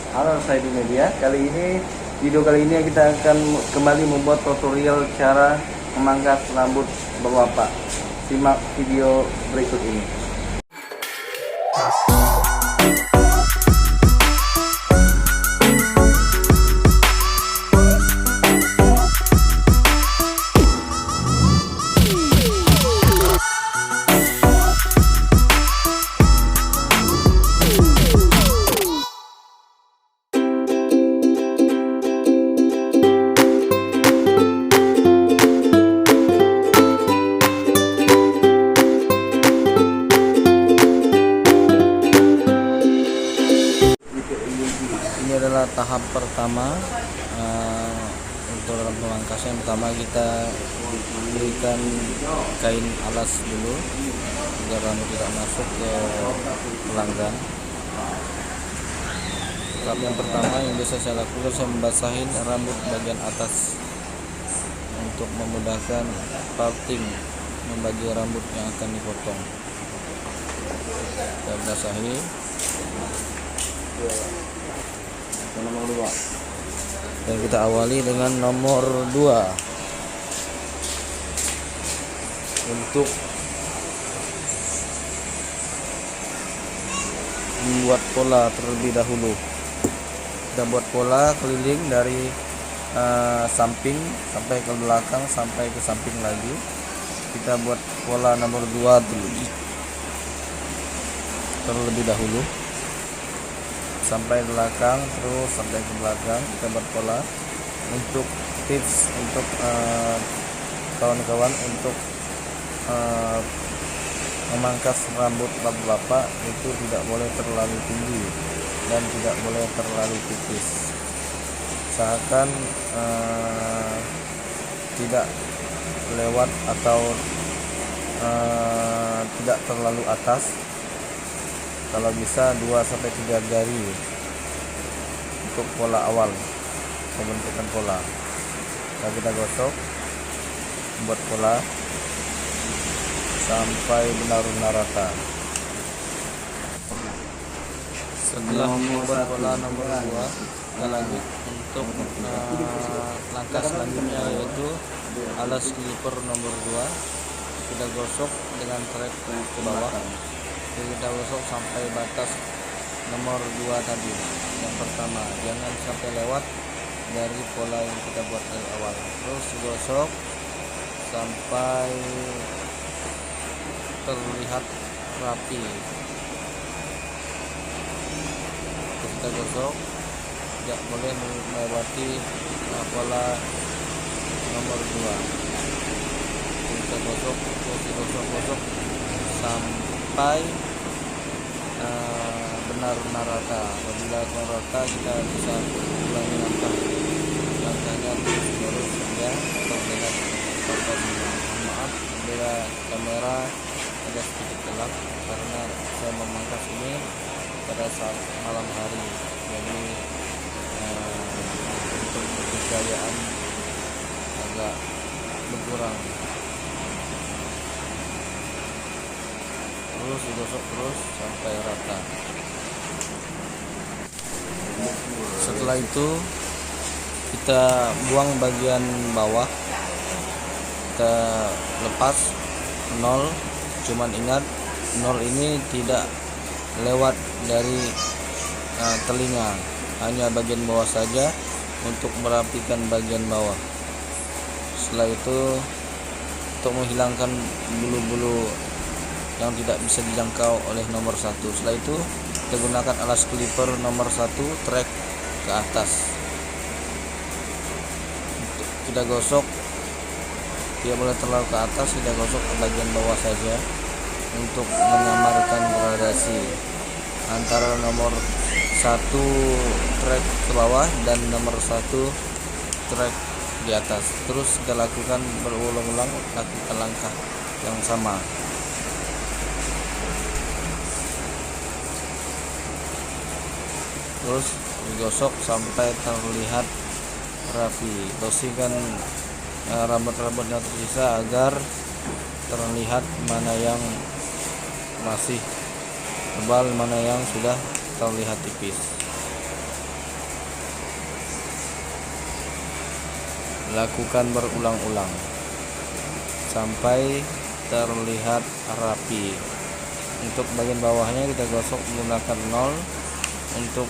Halo, saya di media. Video kali ini kita akan kembali membuat tutorial cara memangkas rambut bapak. Simak video berikut ini. Ini adalah tahap pertama untuk dalam pemangkasan. Pertama kita berikan kain alas dulu agar rambut tidak masuk ke pelanggan. Tahap yang pertama yang biasa saya lakukan, saya membasahin rambut bagian atas untuk memudahkan parting, membagi rambut yang akan dipotong. Kita basahi. Nomor 2. Dan kita awali dengan nomor 2 untuk membuat pola terlebih dahulu. Kita buat pola keliling dari samping sampai ke belakang sampai ke samping lagi. Kita buat pola nomor 2 dulu terlebih dahulu sampai belakang, terus sampai ke belakang. Kita buat pola. Untuk tips untuk kawan-kawan untuk memangkas rambut bapak itu tidak boleh terlalu tinggi dan tidak boleh terlalu tipis. Usahakan tidak lewat atau tidak terlalu atas. Kalau bisa 2-3 jari untuk pola awal, pembentukan pola. Nah, kita gosok, buat pola sampai benar-benar rata. Setelah membuat pola nomor 2, kita lanjut untuk langkah selanjutnya, yaitu alas clipper nomor 2. Kita gosok dengan trek ke bawah. Kita gosok sampai batas nomor 2 tadi. Yang pertama, jangan sampai lewat dari pola yang kita buat dari awal. Terus gosok sampai terlihat rapi. Terus kita gosok, tidak boleh melewati pola nomor 2. Kita gosok, gosok sampai benar-benar rata. Apabila rata, kita bisa ulangi langkahnya terus hingga terlihat kotor. Maaf bila kamera agak sedikit gelap karena saya memangkas ini pada saat malam hari, jadi untuk pencahayaan agak berkurang. Terus digosok terus sampai rata. Setelah itu kita buang bagian bawah, kita lepas 0. Cuman ingat 0 ini tidak lewat dari telinga, hanya bagian bawah saja untuk merapikan bagian bawah. Setelah itu untuk menghilangkan bulu-bulu yang tidak bisa dijangkau oleh nomor 1. Setelah itu kita gunakan alas clipper nomor 1, trek ke atas. Kita gosok, tidak boleh terlalu ke atas, kita gosok ke bagian bawah saja untuk menyamarkan gradasi antara nomor 1 trek ke bawah dan nomor 1 trek di atas. Terus kita lakukan berulang-ulang, lakukan langkah yang sama. Terus digosok sampai terlihat rapi. Bersihkan rambut-rambut yang tersisa agar terlihat mana yang masih tebal, mana yang sudah terlihat tipis. Lakukan berulang-ulang sampai terlihat rapi. Untuk bagian bawahnya kita gosok menggunakan 0 untuk,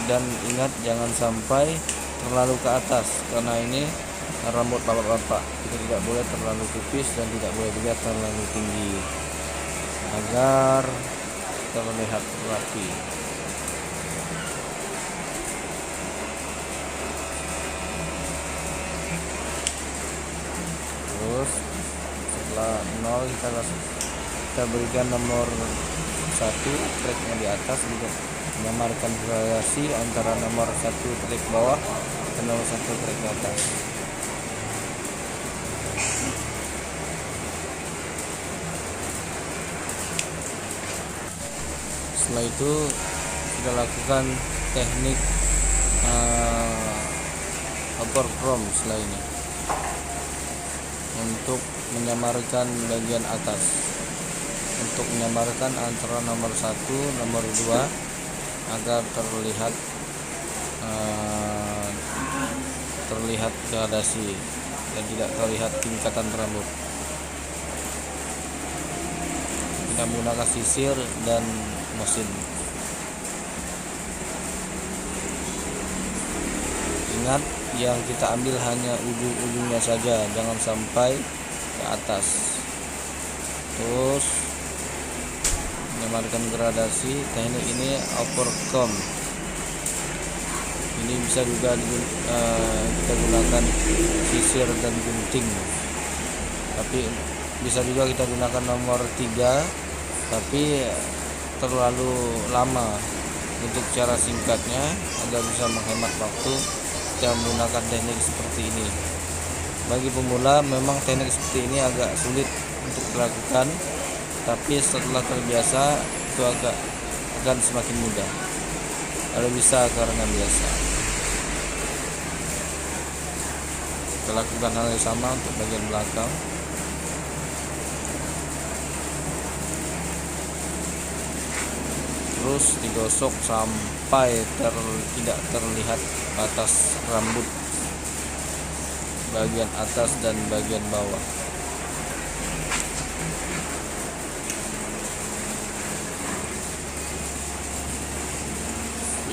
dan ingat jangan sampai terlalu ke atas karena ini rambut bapak-bapak. Kita tidak boleh terlalu tipis dan tidak boleh juga terlalu tinggi agar terlihat rapi. Terus setelah 0 kita berikan nomor 1 tracknya di atas, juga menyamarkan variasi antara nomor 1 track bawah dan nomor 1 track di atas. Setelah itu kita lakukan teknik upper chrome setelah ini untuk menyamarkan bagian atas, untuk menyamarkan antara nomor 1 nomor 2 agar terlihat gradasi dan tidak terlihat tingkatan rambut. Kita menggunakan sisir dan mesin. Ingat, yang kita ambil hanya ujung-ujungnya saja, jangan sampai ke atas. Terus menyamarkan gradasi. Teknik ini upper comb. Ini bisa juga kita gunakan sisir dan gunting, tapi bisa juga kita gunakan nomor 3, tapi terlalu lama. Untuk cara singkatnya agar bisa menghemat waktu, kita menggunakan teknik seperti ini. Bagi pemula memang teknik seperti ini agak sulit untuk dilakukan, tapi setelah terbiasa itu akan semakin mudah. Kalau bisa karena biasa. Kita lakukan hal yang sama untuk bagian belakang. Terus digosok sampai tidak terlihat batas rambut bagian atas dan bagian bawah.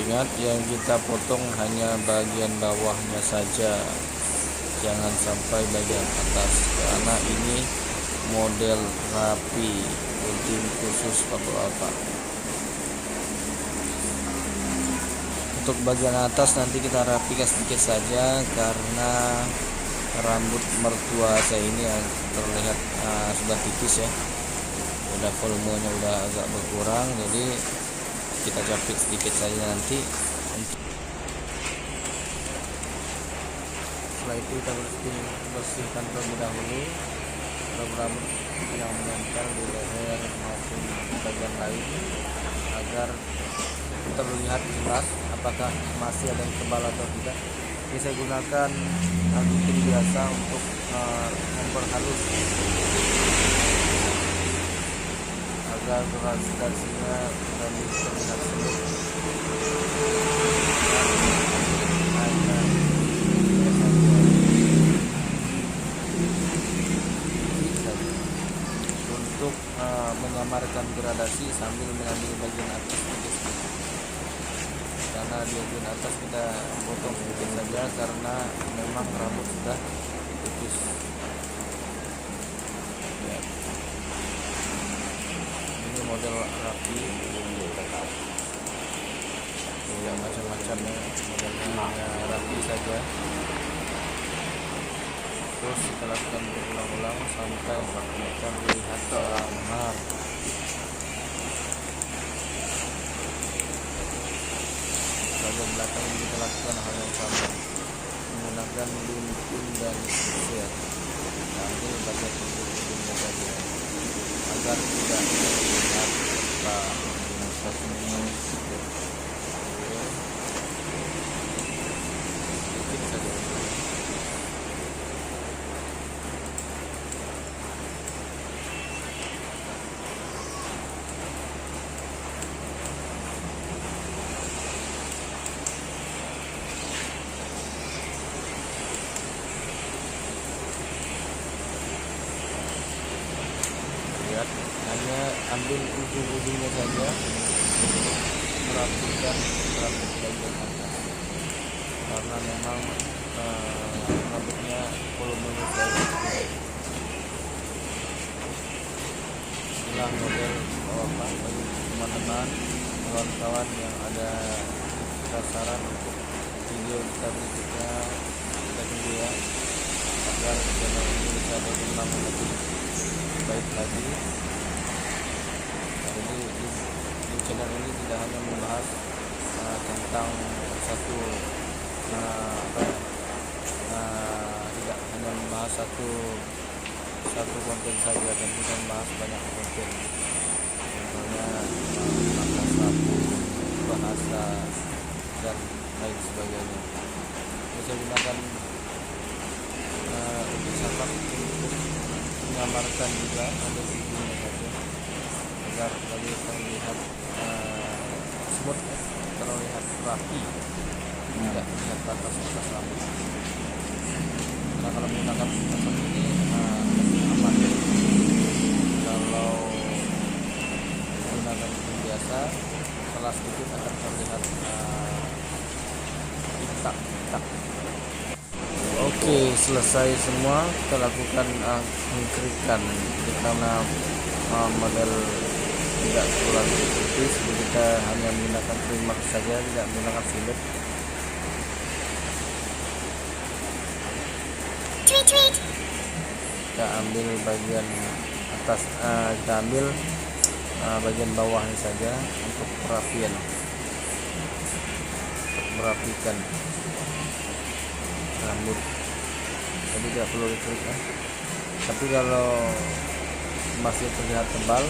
Ingat, yang kita potong hanya bagian bawahnya saja, jangan sampai bagian atas, karena ini model rapi, gunting khusus bapak-bapak. Untuk bagian atas nanti kita rapikan sedikit saja karena rambut mertua saya ini terlihat sudah tipis ya, udah volumenya udah agak berkurang, jadi kita capit sedikit saja nanti. Setelah itu kita bersihkan terlebih dahulu rambut yang menempel di leher maupun di bagian lain agar terlihat jelas apakah masih ada yang tebal atau tidak. Ini saya gunakan gunting biasa untuk memperhalus agar gradasinya lebih terlihat semut. Untuk menyamarkan gradasi sambil mengambil bagian atas sedikit, karena di bagian atas kita potong sedikit saja karena memang rambut sudah tipis. Ya. Ini model rapi, yang macam-macam ya, modelnya rapi saja. Terus kita lakukan berulang-ulang sampai kita melihat samar. Bagian belakang kita lakukan hal yang sama menggunakan gunting dan sisir. Nanti bagian ujung-ujungnya saja agar tidak terlihat satunya sedikit saja. ambil ujung-ujungnya saja, merapikan rambut bagian atas, karena memang rambutnya volumenya baik. Inilah model bagi teman-teman, kawan-kawan yang ada sasaran untuk video kita berikutnya. Kita tunggu ya, agar channel ini bisa berkembang lebih baik lagi. Jadi di channel ini tidak hanya membahas tentang satu tidak hanya membahas satu konten saja, dan kita membahas banyak konten, contohnya tentang sapu, bahasa, dan lain sebagainya. Bisa gunakan untuk sapak untuk menyamarkan juga, ada ujungnya saja, agar lebih terlihat smooth, terlihat rapi, tidak terlihat batas-batas rambut. Karena kalau menggunakan seperti ini lebih aman. Kalau menggunakan ujung biasa, salah sedikit akan terlihat tak. Oke, selesai semua. Kita lakukan pengkerikan karena model tidak terlalu tipis, jadi kita hanya menggunakan primer saja, tidak menggunakan fillet. Kita ambil bagian atas, kita ambil bagian bawahnya saja untuk perapian, untuk merapikan rambut. Jadi tidak perlu diklik ya. Tapi kalau masih terlihat tebal,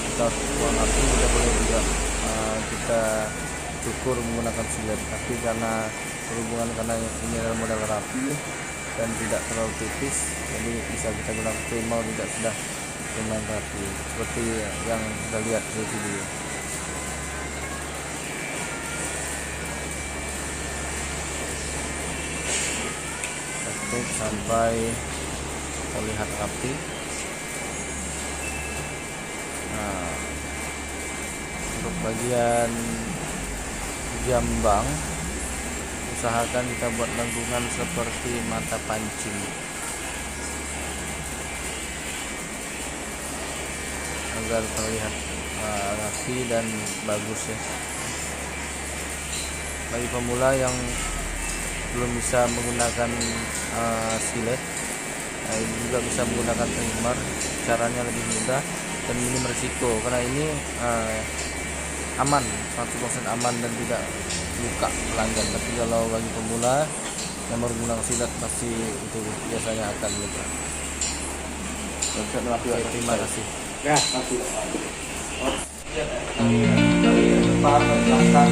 kita buang api, kita boleh juga kita cukur menggunakan silet. Tapi karena berhubungan, karena ini adalah model rapi dan tidak terlalu tipis, jadi bisa kita gunakan primer, tidak sudah lumayan rapi seperti yang kita lihat di video. Ketuk sampai terlihat rapi. Nah, untuk bagian jambang, usahakan kita buat lengkungan seperti mata pancing agar terlihat rapi dan bagus ya. Bagi pemula yang belum bisa menggunakan silet, juga bisa menggunakan primer. Caranya lebih mudah dan minim resiko, karena ini aman, 100% aman dan tidak luka pelanggan. Tapi kalau bagi pemula yang baru menggunakan silet, pasti itu biasanya akan luka. Oke, terima kasih. Ya, kasih. Dari depan ke belakang.